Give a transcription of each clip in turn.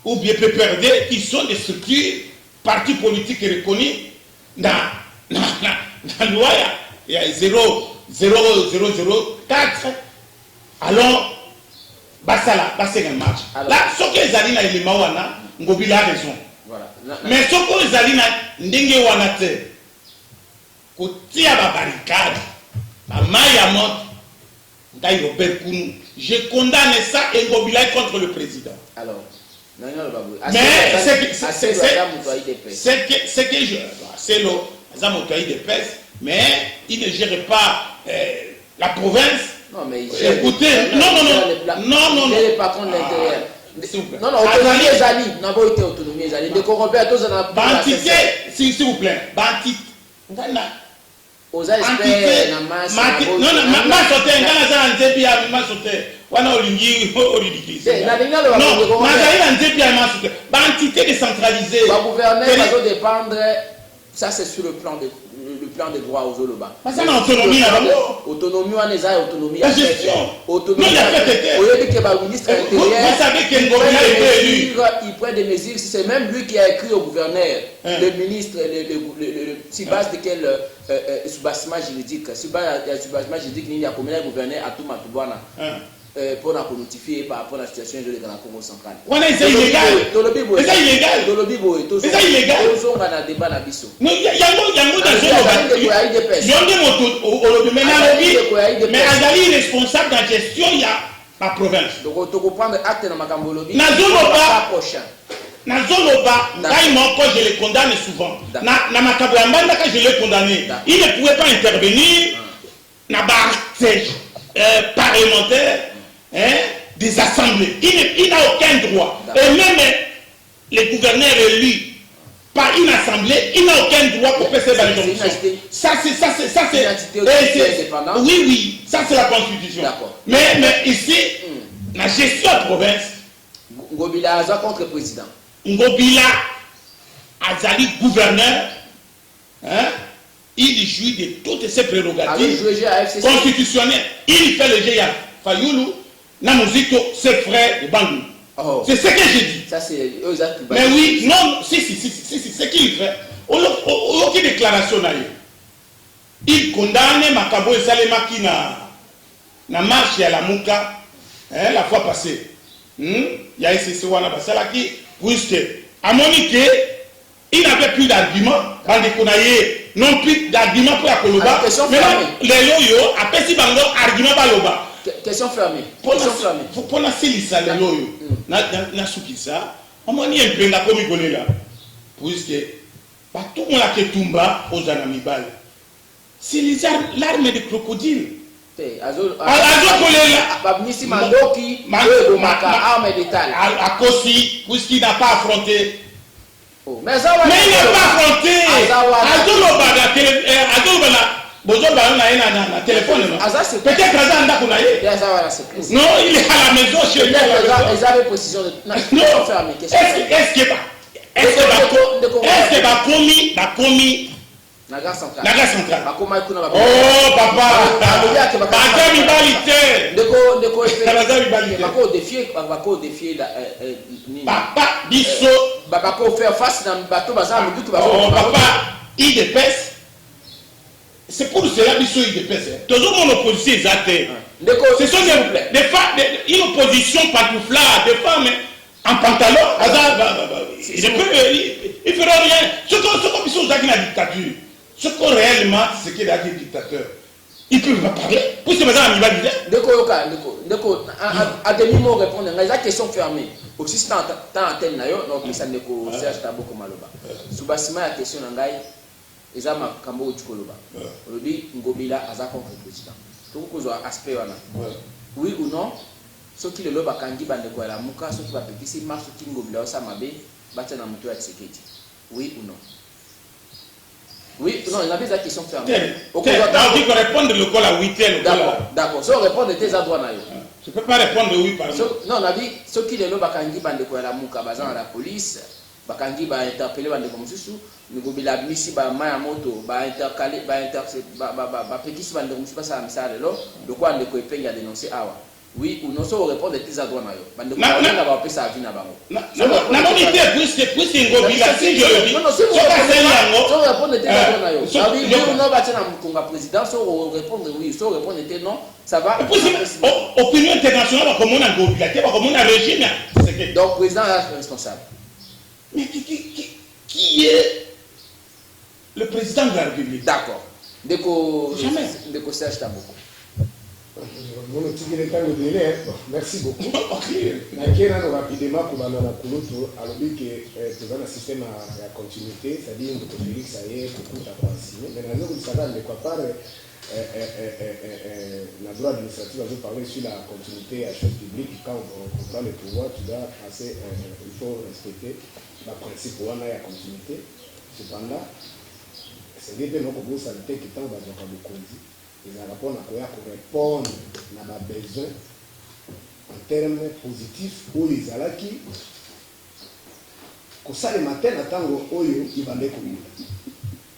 ou bien PPRD, qui sont des structures, partis politiques reconnus dans la loi, il y a 0,004. Alors, Basala, Basala marche. Là, ce que les alliés élément wana, Ngobila a raison. Mais ce que les alliés n'engagent wana te, kotia ba barricade, ba maya monte, ndaï Robert Kounou. Je condamne ça et Ngobila contre le président. Alors, mais c'est que je, c'est le Zamotoï de pèse, mais il ne gère pas la province. Non, mais écoutez, non. Il est pas contre l'intérieur. Non, autonomie et Zali, n'a pas été autonomie et Zali. Des corrompus à tous en a pas. Bantité, s'il vous plaît, Bantité. Aux experts, na masse. Non, ma sauté, dans la Zébia, ma sauté. Wana olingi ridiculise. Non, Mazali Nzébia, ma sauté. Bantité décentralisée. Le gouvernement va dépendre. Ça, c'est sur le plan des droits aux Oloba. Mais ça, l'autonomie, là, autonomie, on est à autonomie. La gestion. Autonomie. Non, il y a fait. Au lieu que le ministre intérieur. Vous savez qu'il est élu. Il prend des mesures. C'est même lui qui a écrit au gouverneur. Le ministre, sur base de quel soubassement juridique. Sur base de soubassement juridique, il y a combien de gouverneurs à tout Matouana. Pour la notifier par rapport à la situation de la Congo centrale. C'est illégal. C'est illégal. C'est illégal. Non, il y a un mot dans mais Azali est responsable de la gestion, il y a la province. Donc, tu comprends acte dans ma Cambolobi. Nazoloba, je le condamne souvent. Na Makabamba, je l'ai condamné. Il ne pouvait pas intervenir dans la parlementaire. Des assemblées. Il n'a aucun droit. Et même les gouverneurs élus par une assemblée, il n'a aucun droit pour faire ces validations. Ça, c'est. Oui, ça, c'est la Constitution. Mais ici, la gestion de la province. Ngobila Aza contre le président. Ngobila Azali gouverneur. Il jouit de toutes ses prérogatives constitutionnelles. Il fait le GIA. Fayoulou. Namuzito, c'est frère de Bandou. C'est ce que j'ai dit. Ça, c'est mais oui, non, si, c'est qu'il fait. Aucune déclaration n'a eu. Il condamne Makabo et Salemaki na marche à la Mouka la fois passée. Il y a SCC Wana Basalaki, puisque à Monique, il n'avait plus d'argument. Non plus d'argument pour la Koloba. Mais les loyaux, après si Bango, argument par Loba. Question fermée. Pour la Célissa, les loyaux, na soukisa, on m'a dit un peu comme il là. Puisque tout le monde a fait Tumba aux Anamibal. C'est l'arme de crocodile. À Kossi, puisqu'il n'a pas affronté. Mais il n'a pas affronté. Téléphone. Peut-être non, il est à la maison chez lui. Ils avaient précision de. Non, est-ce que va commis Naga central. Oh papa. Papa biso. Faire face dans le bateau. Oh papa. Il dépasse. C'est pour cela biso il dépasse. Toujours mon opposition exacte. Ce sont des femmes, une opposition pantouflard, des femmes en pantalon. Il fera rien. Ce qu'on biso dans la dictature. Ce qu'on réellement, c'est qu'il y a des dictateurs. Ils ne peuvent pas parler. Pour ce matin, il va dire. À demi-mot répondre, il y a des questions fermées. Aussi, c'est un tel naïo, donc ça n'est qu'au Serge Tabo Komaloba. Sous bâtiment, la question d'Angaï, ils ont un cambo du Koloba. On dit Ngobila a contre le président. Tout le monde a aspect. Oui ou non, ceux qui le loba kangi bande quoi la mouka, ceux qui va péter, si marche, ceux qui Ngobila au Samabé, battent dans le moteur de sécurité. Oui ou non? Oui, non, il y avait des questions fermées. On dit qu'on répond de l'école à 8h. D'accord, si on répond de tes adroits, je ne peux pas répondre oui par exemple. Non, on a dit, ceux qui les lots, Bakangi, Bande Kouala Mouka, Bazan à la police, Bakangi va interpeller Bande Komsusu, Ngobila Missi, Mayamoto, va intercaler, va Pékis Bande Komsusu, ça a mis ça de l'eau, de quoi on ne peut pas dénoncer Awa. Oui ou non, so répondre tes droits na yo. Bande ko na ba pesa avis na bango. Na bonité puisque ngobila si je le dis. Non, so répondre tes droits na yo. Ça veut dire non ba tena mukonga président, so répondre oui, so répondre tes non, ça va. Opinion internationale comme on a ngobila, comme on a régime. Donc président est responsable. Mais qui est le président de la République? D'accord. Deko Serge Taboko. Merci beaucoup. Nakena rapidement pour banana kuloto alobi que tu un système à continuité, c'est-à-dire que Félix ça y est pour ta signé. Mais nous nous savons de quoi parler la droit administratif va parler sur la continuité à chose publique quand on prend le pouvoir tu dois passer il faut respecter le principe où on a la continuité. Cependant c'est des gens qui ont santé qui tant va donc à Bukonzi. Ils ont rapport à répondre à nos besoins en termes positifs où ils ont qui que ça le matin attendre oyo ils vont découvrir.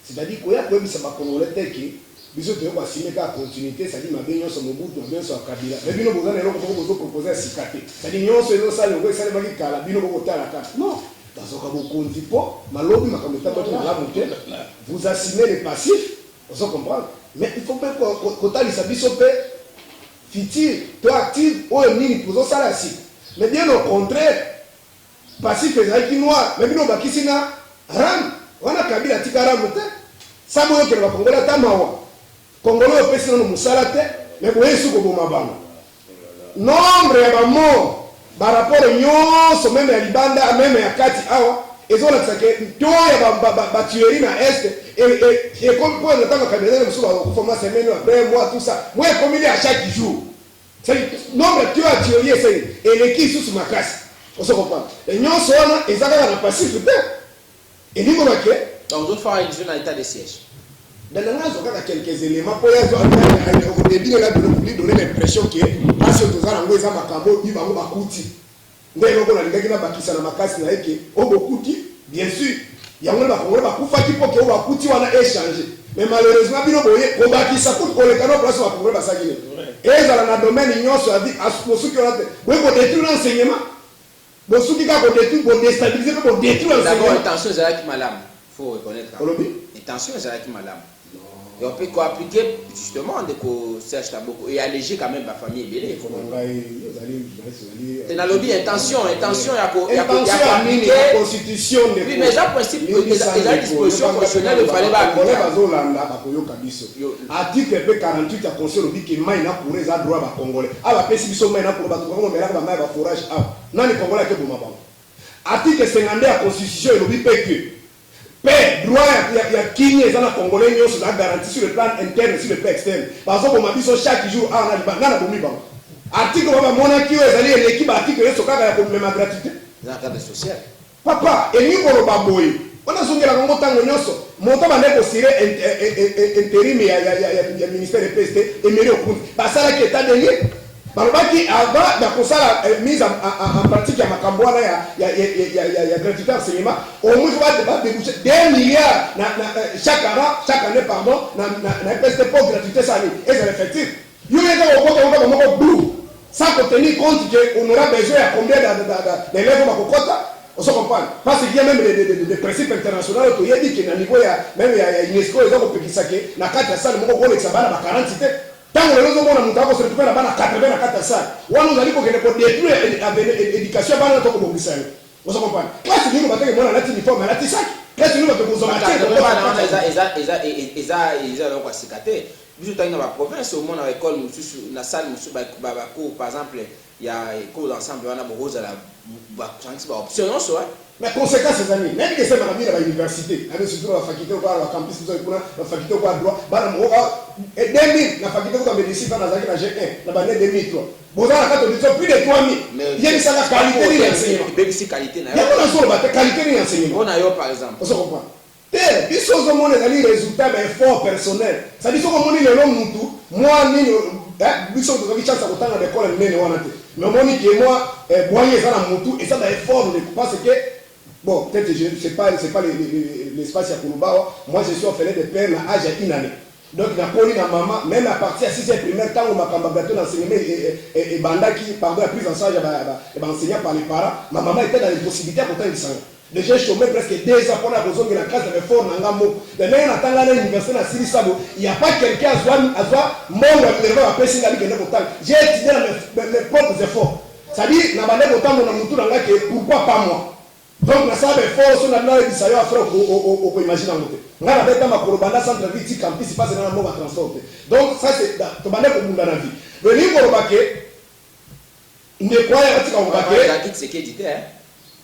C'est-à-dire qu'il y a quand même ça va congolais qui biso te ko signer ka continuité ça dit ma bien nyonso Mobutu ma bien so Kabila mais bino bozana eloko ko proposer à sikate ça dit nyonso elo sale ngo sale maki kala bino ko tala ka non dans ka bokonzi po malobi makambo tabato na la montagne vous assumez les passifs vous comprenez mais il faut pas que talisa biso pe futur toi active ou nini pour ça la si mais bien au contraire passif ezaki noir mais bino bakisi na ram wana Kabila tikara montagne ça boyo ke ba kongola tamawa Congolais au pays nous musalate mais vous voyez ce que vous m'avez nombre ya mort par rapport nyonso même ya libanda même ya kati awa ezola tsake to ya ba tuerie na est et comme pour le temps que Kabila musuba ko former semaine après moi tout ça moi comme il est à chaque jour c'est nombre tu as tuerie c'est et l'équipe sous ma classe on se comprend et nyonso na ezaka na passif et ni ko baké donc d'autres fois ils sont en état de siège. Dans le cas quelques éléments pour au début de la République donner l'impression que parce que tous en ngweza makambo biba ngo bakuti ndelo ko na ndeki na bakisa na makasi na yake o bokuti bien sûr yango ba ko bakufa kipo ke o bakuti wana échanger mais malheureusement bino boye ko bakisa ko le kano place ba ko basakile ezala na domaine nyonso avec asuki on a boye ko détruire l'enseignement bosuki ka ko détruire ko déstabiliser ko détruire l'enseignement. D'abord attention Zaki Malam faut reconnaître. Attention Zaki Malam. Et on peut appliquer justement de Serge Taboko et alléger quand même la famille belé. C'est dans lobby intention il y a la constitution de oui mais ça principe la disposition constitutionnelle il fallait pas article 48 la constitution dit que maina pour les droits ba congolais aba pesi biso maina pour ba congolais mais là ba mai ba forage nani congolais ke boma ba article 52 la constitution il dit que mais droit il y a qui est dans la congolais nyonso la garantie sur le plan interne sur le plan externe parce que comme biso chaque jour on a na bomi ba article ba monaki ezali l'équipe article so kaka ya ko même gratuité dans cadre social papa et ni ko ba boy on a zongela kongo tango nyonso moto ba ndeko sire intérim ya ministère de PST et mairie okundi basala ki état de lieu balobaki avant de kosala mise en pratique ya makambo wana ya gratuité enseignement au moins va déboucher 2 milliards chaque année pardon na PST pour gratuité ça et c'est effectif yo yeka ko moko blue sans tenir compte qu'on aura besoin à combien d'élèves à Kokota. On se comprend. Parce qu'il y a même des principes internationaux qui ont dit qu'à niveau même il y a UNESCO, ils ont dit que la carte salle, mon gros, ça va à 40 cités. Tant que les autres ont se retrouver là-bas à 80 à 4 salles. Ou nous allons détruire l'éducation à notre communauté. On se comprend. Parce que nous, on va faire uniforme à la Tissac. Parce que nous, on va faire nous dans la province, au moins dans l'école, dans la salle, par exemple, il y a des cours d'ensemble, on a beaucoup de options. Mais conséquence, ces amis, même que c'est dans l'université, surtout la faculté ou la campus, la faculté ou la 2000, la faculté ou la médecine, dans la G1, la année 2003. Vous avez plus de 3000. Il y a une qualité d'enseignement. Il y a une qualité d'enseignement. On a par exemple. On se comprend. Il faut que les résultats d'efforts personnels. Ça dit que moi, je suis chance à l'école, mais moi, et ça d'effort, parce que, bon, peut-être que ce n'est pas l'espace à Kourouba, moi je suis orphelin de père à âge d'une année. Donc na poli na maman même à partir de 6e primaire tant on m'a cambabato d'enseignement et bandaki par la prise en charge et enseignant par les parents ma maman était dans l'impossibilité à porter une sang. Déjà chômé presque 2 ans pour la raison de la classe de fort dans ngamo. De même en attendant l'université na Sirisabo, il y a pas quelqu'un à soi monde à passer la ligue de portal. J'ai étudié mes propres efforts. Ça dit na bande portal mon mutu na que pourquoi pas moi. Donc na sabe force na na bisa yo afro au imaginer ngote. Ngana beta makolo banda centre ville campus passe dans le transport. Donc ça c'est to bande ko munda na vie. Le niveau robake ne croyez pas qu'on va que la quitte c'est qui dit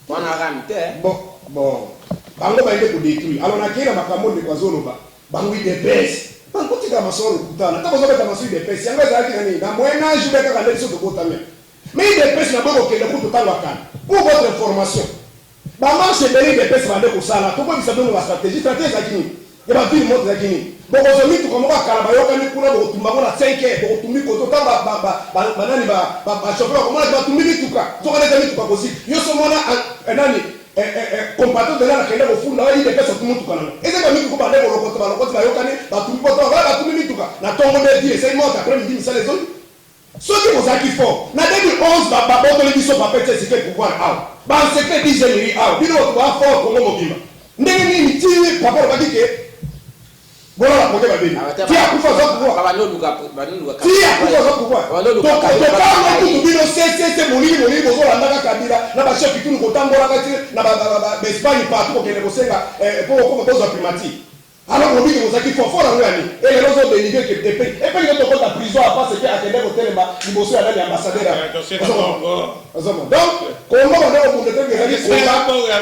on a ramté bon bango ba ile ko détruire alors na kila makambo de kwa zoloba bango ide pesa bango tika masoro kutana ta bozo beta masoro ide pesa yanga za kina ni na moyen âge beta ka ndeso to botame mais ide pesa na boko kende kutu tanga kana pour votre information ba marche de ide pesa bande ko sala to ko bisa dono la stratégie za kini ya ba ville moto za kini boko zo mitu ko mo kala ba yoka ni kuna boko tumba na 5 boko tumi ko to tamba ba nani ba chauffeur ko mo ba tumi bituka to ko na mitu ko si yo so mona nani compato de la kende ko funda wa ide pesa tumuntu kana eze ba mitu ko ba lebo lokota ba yokani ba tumi poto ba tumi bituka na tongo de die c'est mort après midi misale zone soki bozaki fort na 2011 ba botoli biso pa pete secret pouvoir aw ba secret d'ingénierie aw bino ba fort ko mo bima ndenge nini ti papa ba dike voilà la projet va venir. Qui a pouvoir ça pouvoir? Qui a pouvoir ça pouvoir? Donc quand on dit c'est mon besoin la ndaka kabila na ba chef tout ko tambola kati na ba Espagne partout ko kene ko senga pour besoin primatique. Alors on dit que vous avez fort en réalité et les autres délivrés que des pays et puis quand on la prison à part ce qui a attendé au téléma il bosse à l'ambassadeur donc comment on est au bout de temps que ça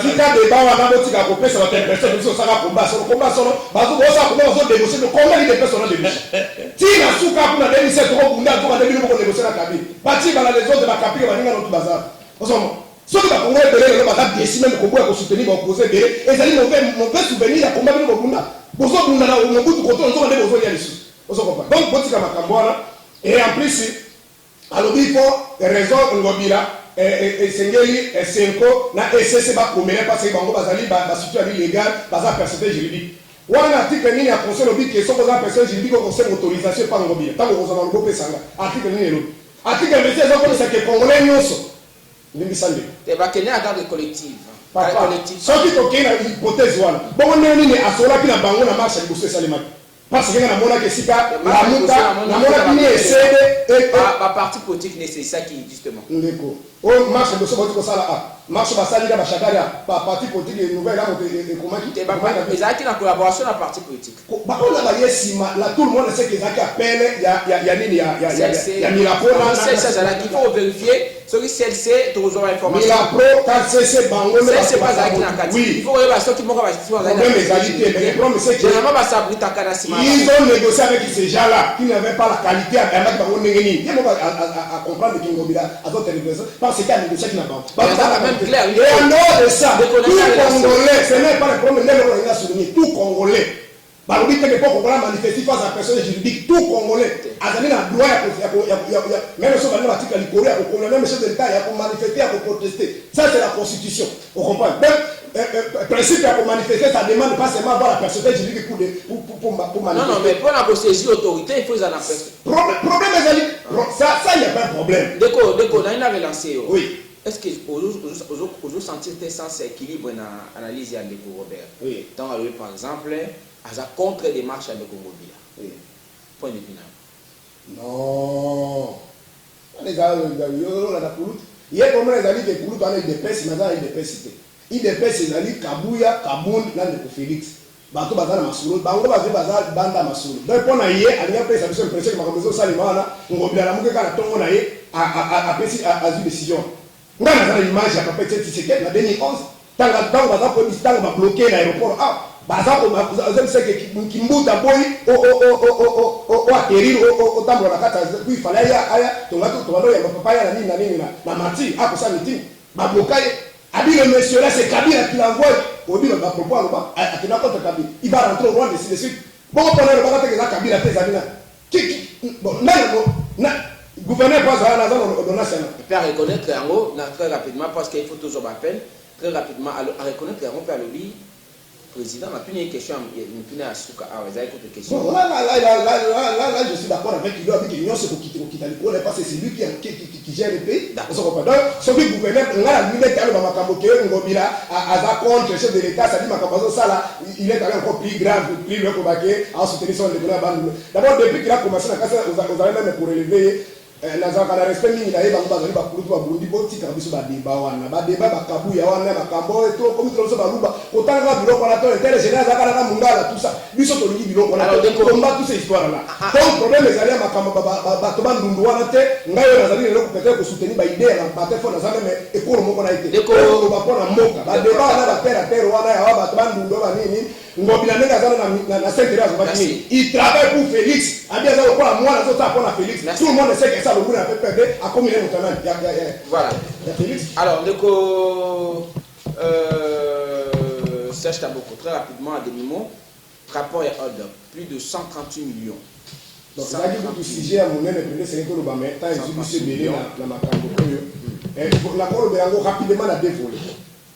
si quand des bas on a d'autres qui a coupé sur la personne ils sont ça combat sur parce que ça comment on négocier le combat des personnes de vie si la souka pour la 2007 on a pour la 2000 pour négocier la cabine parti dans les autres de la capitale va venir dans tout bazar ceux qui vont être les bazar bien si même combat pour soutenir va opposer et ils allaient mauvais souvenir à combat de Bunda bozo bunda na mobutu koto nzo ndé bozo ya lisu ozo comprendre donc botika makambo wana et en plus alobi fo raison ngobila sengeli senko na ss ba komela parce que bango bazali ba situation illégale baza personnalité juridique wana article nini ya conseil lobi que soko za personnalité juridique ko conseil autorisation par ngobila tango bozo na ngope sanga article nini lo article 26 ezoko ça que congolais nyonso ndimbi sande te ba kenya agade collective soki tokei na hypothèse wana bongo ndenge nini asolaki na bango na marche ya liboso esalemaki parce que namonaki esika lamuta namonaki ni esede baparti politique ne c'est ça qui justement ndeko oyo marche liboso bauti kosala marche basali na bachakari ya baparti politique nouvelle amoto ekomaki ezalaki na collaboration na parti politique bakola baye nsima la tout le monde sait que ezalaki appele ya nini ya milapro il faut vérifier soki CLC tozwa information milapro quand c'est bango c'est pas zaki na kati il faut reba soki moko ba sisi problème égalité mais le problème c'est que généralement ba sabrita kana sima ils ont négocié avec ces gens-là qui n'avaient pas la qualité à mettre bango ndengeni il faut à comprendre que ngobila a d'autres négociations parce qu'il y a négocié qui n'a pas même clair et en dehors de ça tout Congolais ce n'est pas le problème n'est pas souligné tout Congolais balobi teke po Congolais manifester face à personne juridique tout Congolais azali na droit ya même si on va article à l'Icoria au même chef de l'État ya pour manifester ya pour protester ça c'est la constitution on comprend même principe ya pour manifester ça demande pas seulement avoir la personne juridique pour manifester non mais pour la saisir autorité il faut les en appeler problème ezali ça il y a pas de problème déco na ina relancer oui. Est-ce que vous sentir tes sens équilibre dans l'analyse de Robert? Oui. Donc, par exemple, à la contre-démarche de Congo. Oui. Point de vue. Non. Les gars, il y a comment les alliés de Koulout, on a des pèses, mais il y a des pèses. Il y a des pèses, les Kabouya, Kaboun, là, de Félix. Bato bazana masolo, bango bazé bazal banda masolo. Donc, pour naïe, il y a pèse, ça me prêche que ma maison salimana, on va bien la mouke kana tongo naïe, à une décision. Nga na image ya papa tete Tshisekedi na 2011 tanga baza ko distance ba bloquer l'aéroport baza ko baza que kimbuta boy o atterrir o tambo na kata puis fallait aya tonga to bando ya papa ya na nini na mati ako sa meeting ba bloquer abi le monsieur là c'est Kabila qui l'envoie au dit ba propos aloba akina contre Kabila il va rentrer au Rwanda de suite bon on a le bagage que Kabila fait Zabina qui bon na gouverneur pas à la zone ordonnance. Il peut reconnaître très rapidement parce qu'il faut toujours appel très rapidement à reconnaître qu'on peut le dire président m'a une question une à Souka ah vous avez une question bon là je suis d'accord avec lui avec l'union c'est pour quitter l'école parce que c'est lui qui gère le pays on se comprend donc celui gouverneur on a la minute dans makambo ke ngobila à contre chef de l'état ça dit makambo ça là il est allé encore plus grave plus le combattre à soutenir son développement d'abord depuis qu'il a commencé la casse vous avez même pour relever nazaka na respect mingi na yeba bazali ba kulutu ba burundi bo tika biso ba débat wana ba débat ba kabu ya wana ba kambo eto comme tout ça ba luba kotanga biloko na to intérêt général zaka na mungala tout ça biso to lingi biloko na to combat toute cette histoire là donc problème ezali ya makambo ba to ba ndundu wana te ngayo nazali lelo peut-être ko soutenir ba idée na ba te fo na zame mais ekolo moko na ite ko ba pona moka ba débat na ba terre wana ya ba to ba ndundu ba nini ngobila nenga zana na secteur ya zobaki il travaille pour Félix abia za ko la moi na zo ta pour Félix tout le monde sait que ça le gouvernement a fait perdre à combien de temps voilà Félix alors donc Serge Taboko très rapidement à demi-mot rapport et ordre plus de 138 millions donc ça dit que tout sujet à mon même premier c'est que le ba mais temps exhibition belé na makambo koyo et la ko be yango rapidement la dévoiler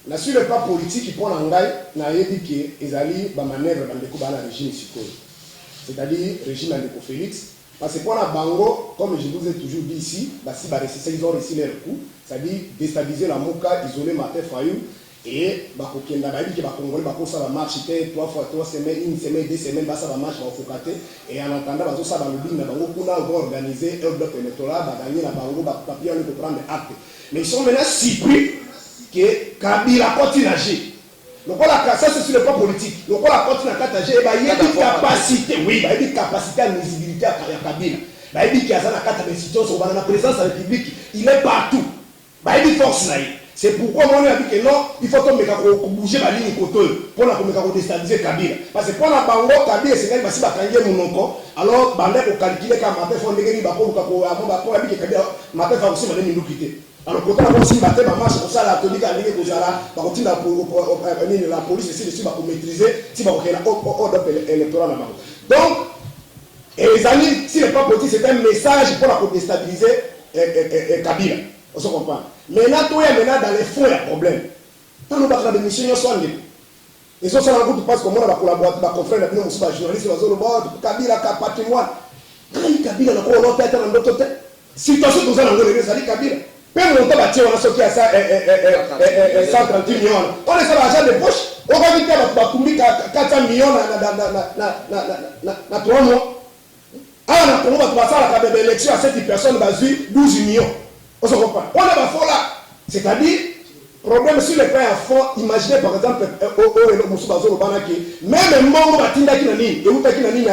na sur le plan politique il prend ngai na yebi que ezali ba manœuvre ba ndeko ba na régime sikoyo c'est-à-dire régime de Félix parce que pour la bango comme je vous ai toujours dit ici si ils ont réussi leur coup c'est-à-dire déstabiliser la moka isoler Martin Fayou et bakokenda ba yebi que ba congolais ba ko ça va marcher 3 fois 3 semaines une semaine 2 semaines ba ça va marcher ba fokate et en attendant ba zo ça ba lobby na bango kuna on va organiser un bloc électoral ba gagner la bango ba papier on peut prendre acte mais ils sont maintenant surpris que Kabila continue à agir. Donc ça c'est sur le plan politique. Donc la continue à agir, il y a une capacité, oui, il y a une capacité à visibilité à Kabila. Il y a une capacité à la présence de la République, il est partout. Il y a une force là. C'est pourquoi moi on a dit que non, il faut que bouger la ligne côté pour la déstabiliser Kabila. Parce que pour la bango Kabila c'est quand il va se mon nom alors bandé pour calculer quand Martin font des gars pour la vie que Kabila Martin va aussi me nous quitter. Alors quand on aussi battre ma marche pour ça la tonique à ligne pour ça va continuer la police ici dessus va pour maîtriser si va créer ordre électoral là-bas. Donc et les amis si le pas politique c'est un message pour la déstabiliser Kabila. On se comprend. Maintenant toi maintenant dans les fonds il y a problème. Tant nous battre la démission nous sommes et ça ça rencontre parce que moi on va collaborer avec confrère là nous sommes journalistes dans le bord Kabila ka patrimoine. Kabila na ko l'autre tête dans l'autre tête. Situation nous allons les ça dit Kabila. Même mon temps bâtir on a sorti à ça 138 millions. On est sur l'argent de poche. On va vite va couvrir 400 millions na 3 mois. Ah on va passer à la élection à cette personne basée 12 millions. On se comprend. On est fort là. C'est-à-dire problème sur le plan à fond, imaginez par exemple même Mongo Batinda qui nani et où qui nani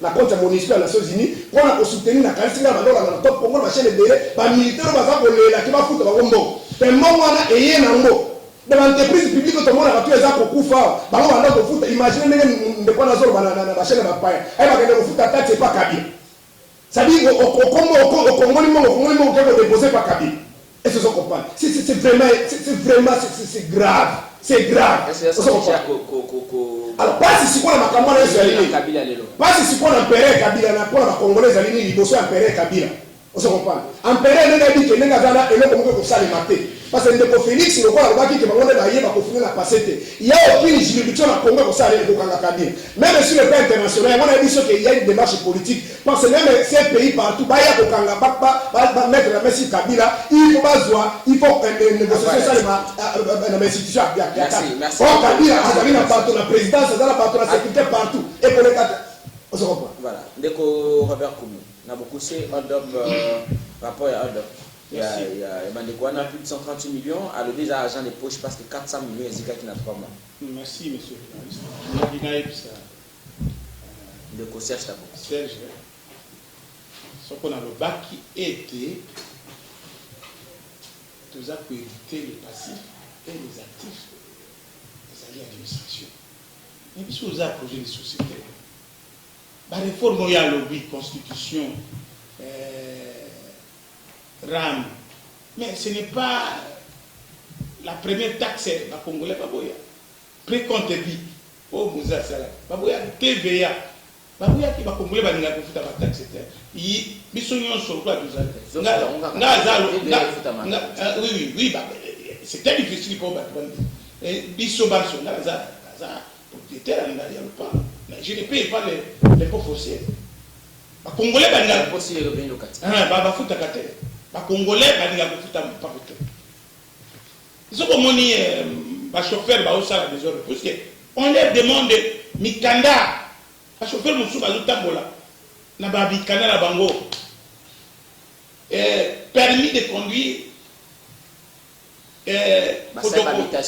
la compte municipal des Nations Unies pour la soutenir la Kalsinga na top Congo la chaîne de ba militaire ba ko lela ki ba futa ba ngombo te Mongo na eye na ngo de l'entreprise publique to mona ba tu eza ko kufa ba ngo ba ko futa imaginez ndeko na zoro na ba chaîne ba paya ai ba ko futa tati c'est pas Kabila ça dit au Congo ni Mongo ko déposer pas Kabila. Et ce sont comprendre. C'est grave. C'est grave. Alors, pas si on a ma camarade Kabila. Pas si on a impéré Kabila, on a pour la Congolaise aligné, il faut impérer Kabila. On se comprend. Impéré, on a dit que les gars et le Congo pour ça les mater. Parce que le Félix, il va voir qui va finir la passer. Il n'y a aucune juridiction à Congo pour ça aller au Kabila. Même sur le plan international, on a dit qu'il y a une démarche politique. Parce que même ces pays partout, il y a au Kanga, pas mettre la main sur Kabila, il faut négocier ça dans les institutions. Merci. Oh, Kabila, la présidence, la sécurité partout. Et pour les quatre, on se comprend. Voilà. Dès qu'on Robert Koumou, on a beaucoup de rapport à Ordre. Il y a plus de 138 millions, à le déjà argent de poche parce que 400 millions, c'est qui n'a 3 mois. Merci, monsieur le journaliste. Le Serge Taboko. Serge, ce qu'on a le bac qui était, tout ça pour éviter les passifs et les actifs des alliés d'administration. Mais puisque vous avez un projet de société, la réforme, il y a lobby, constitution, RAM. Mais ce n'est pas la première taxe, la Congolais, Baboya. Précompte dit, oh, Moussa Salah, Baboya, TVA, Baboya qui va Congolais, Baninga, pour faire la taxe, il y sur quoi nous oui, c'est très difficile pour battre. Bissobanso, ça propriétaire il y a le pas je ne paye pas les pots fonciers ba congolais ba nga foncier revenu locatif ba futa kate ba congolais ba nga futa pas futa ils ont moni ba chauffeur ba osala des heures parce que on leur demande mikanda ba chauffeur musu ba lutambola na ba bikanda na bango permis de conduire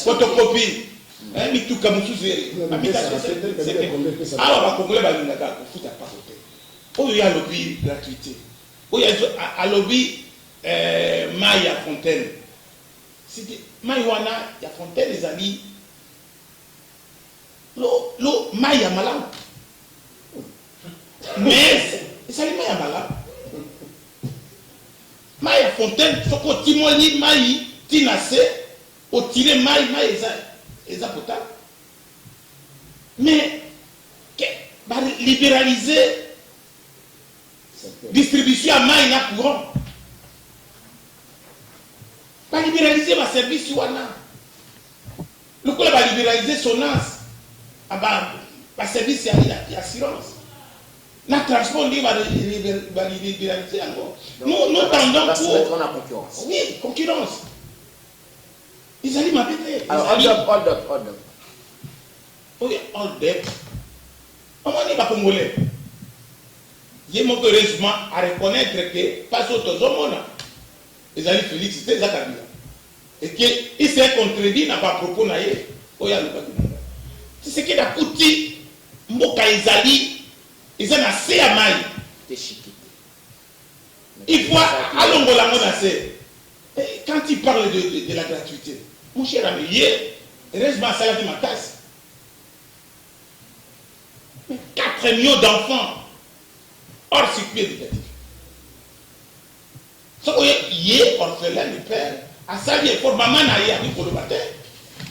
photocopie mituka mususu awa bakongole balingaka kofuta pa kote oyo ya lobi gratuité oyo alobi mai ya fontaine sidi mai wana ya fontaine ezali lo mai ya malamu mais ezali mai ya malamu mai ya fontaine soko otimoli mai tina se otire mai eza potable mais libéraliser distribution à mai na courant pas libéraliser ma service wana lokola ba libéraliser sonance aba ba service ya assurance na transport ndi ba libéraliser encore nous tendons pour la concurrence. Oui, concurrence. Ils allaient m'appeler. Alors, hold up. Oui, hold up. Comment on est pas congolais? J'ai mon heureusement à reconnaître que pas autres hommes, ils allaient féliciter Zakabila. Et qu'il s'est contredit, n'a pas propos naïe. C'est ce qu'il a coûté. Mboka Izali, ils ont assez à maille. Il faut à l'ongola quand il parle de la gratuité, mon cher ami, heureusement, ça a dit ma tasse. 4 millions d'enfants hors circuit éducatif. Ce qu'on est orphelin du père, à ça, il faut maman n'a pas pour le matin.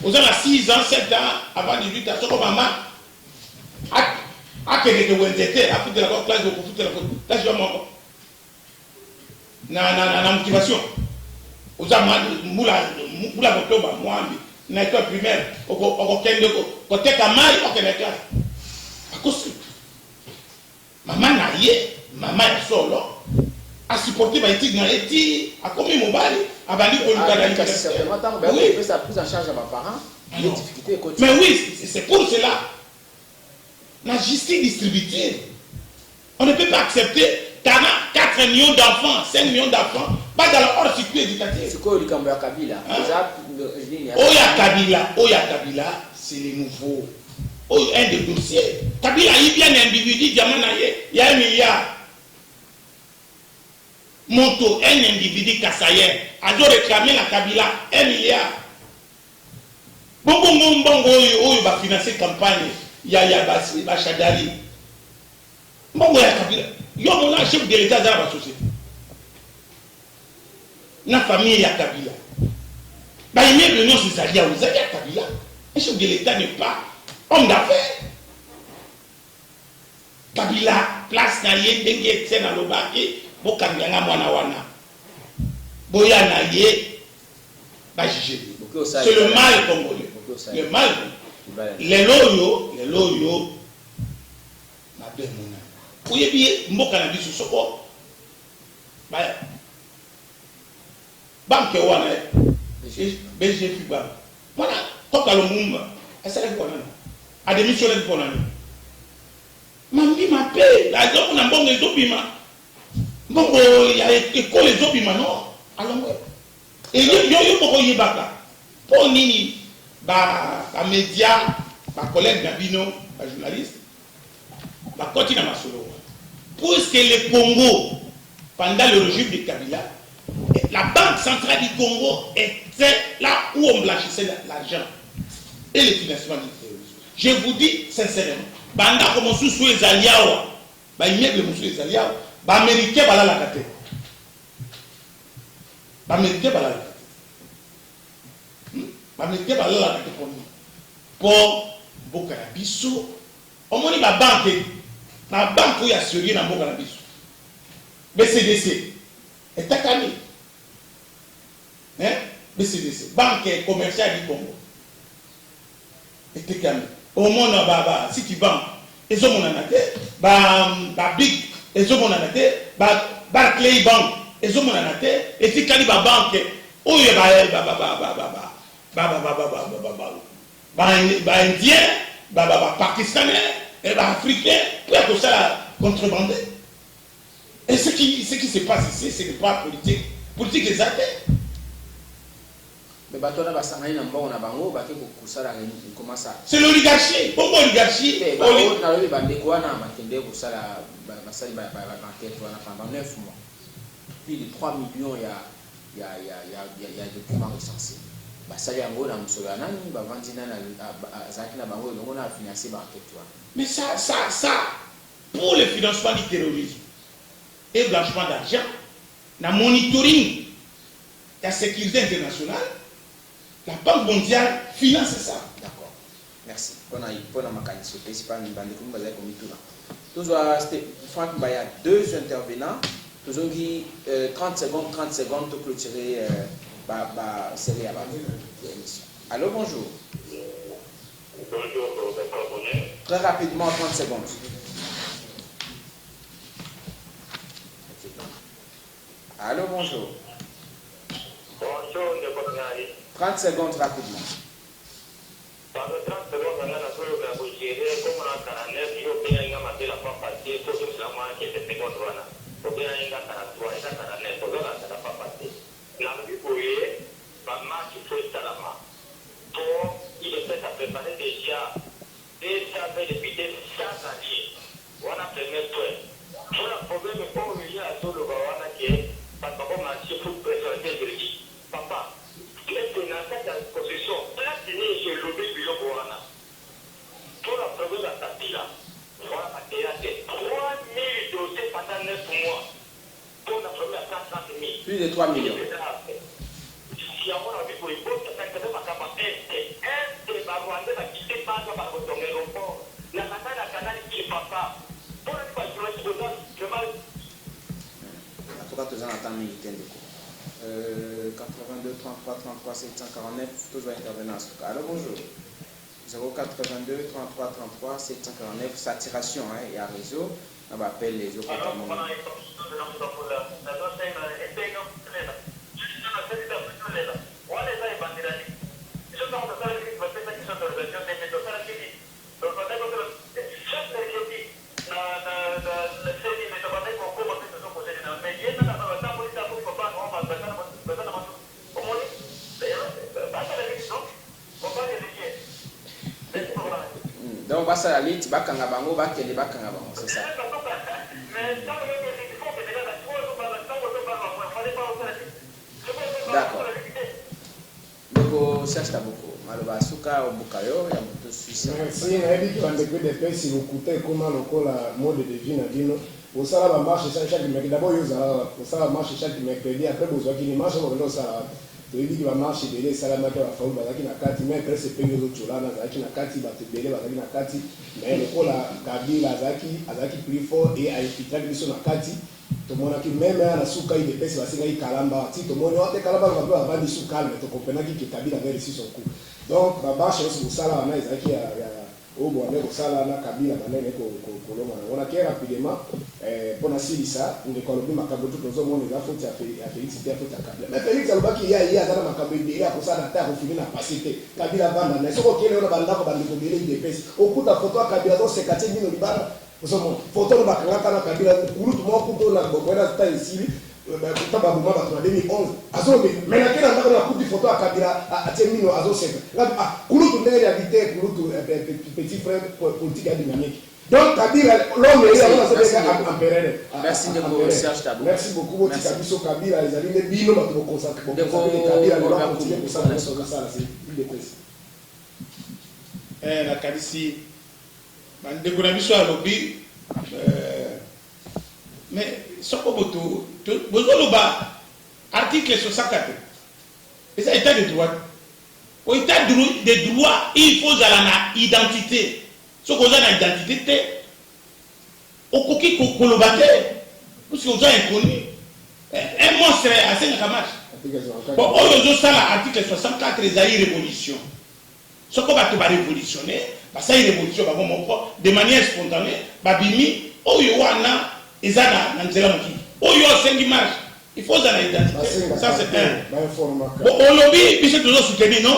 Aux gens à 6 ans, 7 ans, avant 18 ans, ce que maman a créé de Wenzete, a foutu la classe de foutre la faute. Là, je vais m'en na motivation oza mula botoba mwambi na école primaire okokende koteka mai okende classe akosi mama na ye mama ya solo a supporter ba étude na eti akomi mobali abandi ko luka na certainement tant que ça prise en charge à mes parents les difficultés quotidiennes. Mais oui, c'est pour cela la justice distributive on ne peut pas accepter 4 millions d'enfants, 5 millions d'enfants, pas dans leur hors-circuit éducatif. C'est quoi le Kambia Kabila? Oya Kabila, c'est les nouveaux. Un des dossiers. Kabila, il vient d'un individu, il y a 1 milliard. Monto, un individu kassayen, a dû réclamer la Kabila 1 milliard. Bon, il va financer la campagne. Il y a Bachadari. Bon, il y a Kabila. Yo mon chef de l'État dans la société. La famille ya Kabila. Bah il met le nom c'est Zalia ou Zalia Kabila. Un chef de l'État n'est pas homme d'affaires. Kabila place na ye ndenge tsena lobaki bokambanga mwana wana. Boya na ye ba juger. C'est le mal congolais. Le mal. Les loyo ma belle mona. Oyebi mboka na biso soko ba banque wana BGF ba wana toka lo mumba esala ko nana a démissionné ko nana mambi ma paix la zo na mbongo ezobima mbongo ya école ezobima non alongo et yo boko yebaka po nini ba média ba collègue Gabino ba journaliste ba continue na masolo. Puisque le Congo, pendant le régime de Kabila, la Banque centrale du Congo était là où on blanchissait l'argent et le financement du terrorisme. Je vous dis sincèrement, pendant que mon sous les aliawa, immeuble mon sous les aliawa, Américain bala la kate. Américain bala la kate. Américain bala la kate pour Bokara Bisso. On m'a dit la banque. La banque où il y a sérieux dans mon canabis. BCDC. Et Takani. BCDC. Banque commerciale du Congo. Et Takani. au monde Citibank ezomona te ba big ezomona te Barclays Bank ezomona te etikali ba banque oyo ba indien ba pakistanais et ba africain pour ça la contrebande. Et ce qui se passe ici, ce n'est pas politique. Politique exacte. Mais batona basangani na mbongo na bango bake kusala comment ça? C'est l'oligarchie. Pourquoi oligarchie? On a eu bandeko wana makende kusala basali ba enquête wana pendant 9 mois. Plus de 3 millions il y a documents recensés. Basali yango na musolo nani bavandi na zaki na bango longo na financer ba enquête wana. Mais ça pour le financement du terrorisme et blanchiment d'argent, la monitoring de la sécurité internationale, la Banque mondiale finance ça. D'accord. Merci. Pour la mécanisme, c'est pas une bande comme basée comme tout là. Tous Franck Mbaya, 2 intervenants. Tous ont dit 30 secondes pour clôturer la série à l'émission. Allô, bonjour. Bonjour, très rapidement, 30 secondes. Allô, bonjour. Bonjour, 30 secondes rapidement. Dans 30 secondes, on a la seule que vous gérez, comme on a 49, il faut bien y avoir la fois passée, il faut que ça soit qui est secondes. Il faut bien y avoir 43, il y a 49, il faut que ça ne pas passer. La vie pour y va marcher sur le salama. Pour, il est fait à préparer déjà depuis chaque année. On a premier point. Pour le problème, pour y aller sur le bas, qui est parce qu'on a marché pour présenter le riz. Papa, il est dans cette position. Là, c'est né chez l'obé du Yoboana. Pour le problème à Tapila, voilà, à Théâtre, 3000 dossiers pendant 9 mois. Pour le problème à 400 000. Plus de 3 millions. Si on a vu pour les postes, c'est que c'est pas capable d'être. C'est pas Rwanda qui s'est pas par votre aéroport. La canal qui est papa. Pour le pas je vais en tout cas, tous en attendant militaire de cours. 82 33 33 749, toujours intervenant. Alors bonjour. 082 33 33 749, saturation, il y a réseau. On va appeler les autres. Donc, on va à la liste, bakanga bango, bakende bakanga bango, c'est ça. D'accord. Donc, Serge Taboko, Maloba Suka, Obukayo, Yamoto Suisse. Merci, Naïdi, quand des pays, si vous coûtez comment la mode de vie, Nadino, au salaire marche chaque mercredi. D'abord, au salaire marche chaque mercredi, après, vous avez une marche, vous avez un salaire. toyebi bamarche ebele esalamaki bafaulu bazalaki na kati me prese mpe nyonso tolana azalaki na kati bato ebele bazalaki na kati me lokola kabila azalaki plus fort e aefiltraki biso na kati tomonaki meme ya na suka idepesi basengaki kalamba ti tomoni ote kalamba bape bavandi su calme tokompenaki ke kabila avait reçu son coup donc bamarche nyonso kosala wana ezalaki oyo bwande kosala na kabila banene kolonga nango nake rapidement mpona silisa ndeko alobi makambo to tozomona eza foti ya félix te ya foti ya kabila mais félix alobaki ye aza na makambo ebele akosala ata akofini na pasi te kabila vanda na soki okele oyo na bandako bandeko ebele idepesi okuta foto ya kabila azoseka te bino libala ozomona foto oyo bakangaka na kabila kulutu moko kuta oyo na bokoyena ta esili kuta babuma bato na 2011 azobe mais nakeli andako na kuti foto ya kabila atie mino azoseka kulutu ndenge ya vite kulutu petit frère politique ya dynamique. Donc, Kabila, l'homme est là, merci de Serge Tabou. Merci beaucoup, votre Kabiso Kabila, les amis, les bino, votre consacré, Kabila, le va continuer pour ça, c'est plus de presse. La Kabisi, de Gonabiso à lobby, mais, sans pas beaucoup, besoin de bas, article 64, et ça, état de droit. Au état de droit, il faut une identité. Ce qu'on a une identité, au coquille colobataire, parce qu'on a inconnu. Un monstre à 5 kamash. Bon, on a ça l'article 64, les aïe révolution. Ce qu'on va te révolutionner, basali révolution bango moko de manière spontanée babimi oyo wana eza na nzela mokili oyo osengi marche il faut eza na identité ça c'est un olobi biso tozo soutenir non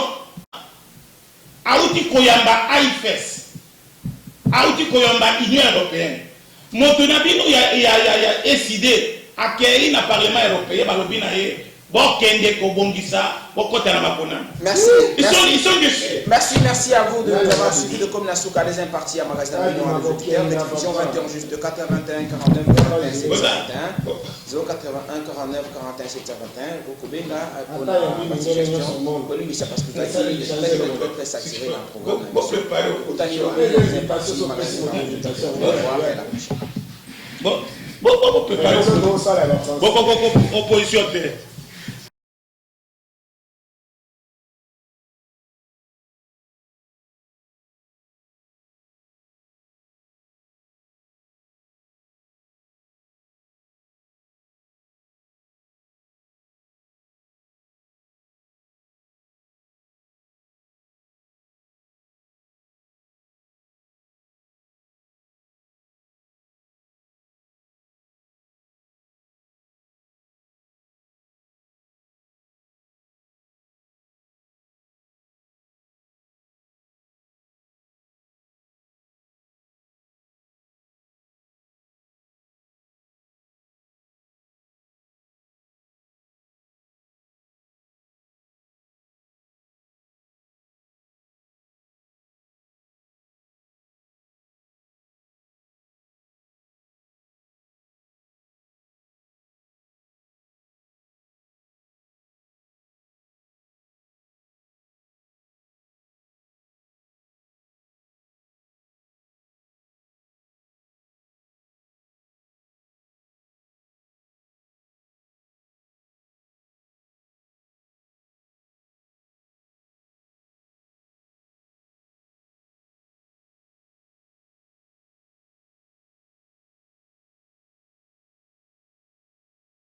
auti koyamba AIFES auti koyamba Union européenne moto na bino ya décidé akei na parlement européen balobi na ye bokende kobongisa bokota na makona. Merci. Ils sont dessus. Merci à vous de nous avoir suivi de comme la souka les impartis à Magazine Million à l'auditeur. Diffusion 21 juste de 81 49 41 721 081 49 41 721. Vous pouvez là pour la suggestion. Oui, c'est parce que vous êtes très saturé dans le programme. Bon, préparez. Autant y avoir des impartis Magazine Million. Bon, préparez. Bon, opposition.